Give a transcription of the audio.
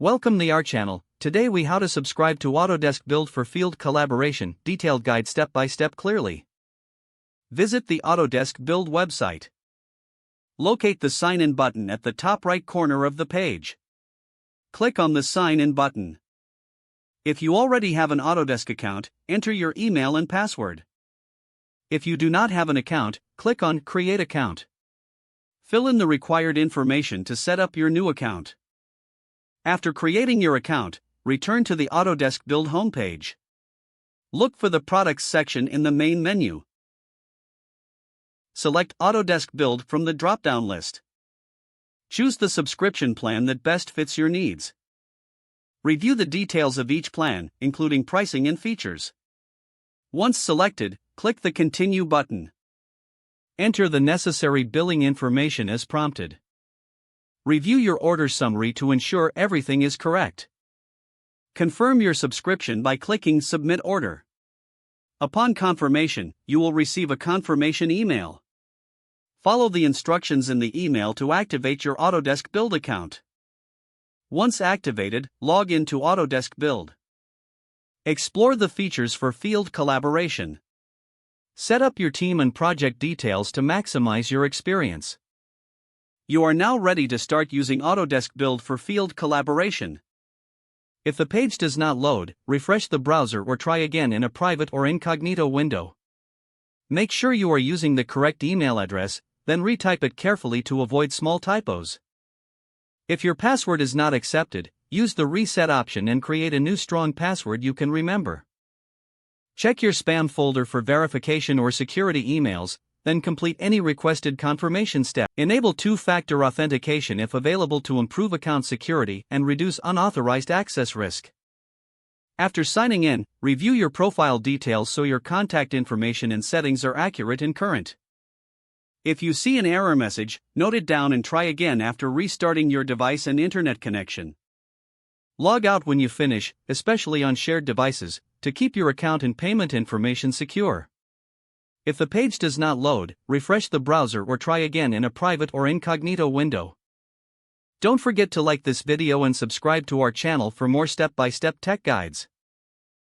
Welcome to our channel. Today we how to subscribe to Autodesk Build for field collaboration, detailed guide step by step clearly. Visit the Autodesk Build website. Locate the Sign In button at the top right corner of the page. Click on the Sign In button. If you already have an Autodesk account, enter your email and password. If you do not have an account, click on Create Account. Fill in the required information to set up your new account. After creating your account, return to the Autodesk Build homepage. Look for the Products section in the main menu. Select Autodesk Build from the drop-down list. Choose the subscription plan that best fits your needs. Review the details of each plan, including pricing and features. Once selected, click the Continue button. Enter the necessary billing information as prompted. Review your order summary to ensure everything is correct. Confirm your subscription by clicking Submit Order. Upon confirmation, you will receive a confirmation email. Follow the instructions in the email to activate your Autodesk Build account. Once activated, log in to Autodesk Build. Explore the features for field collaboration. Set up your team and project details to maximize your experience. You are now ready to start using Autodesk Build for field collaboration. If the page does not load, refresh the browser or try again in a private or incognito window. Make sure you are using the correct email address, then retype it carefully to avoid small typos. If your password is not accepted, use the reset option and create a new strong password you can remember. Check your spam folder for verification or security emails, then complete any requested confirmation step. Enable two-factor authentication if available to improve account security and reduce unauthorized access risk. After signing in, review your profile details so your contact information and settings are accurate and current. If you see an error message, note it down and try again after restarting your device and internet connection. Log out when you finish, especially on shared devices, to keep your account and payment information secure. If the page does not load, refresh the browser or try again in a private or incognito window. Don't forget to like this video and subscribe to our channel for more step-by-step tech guides.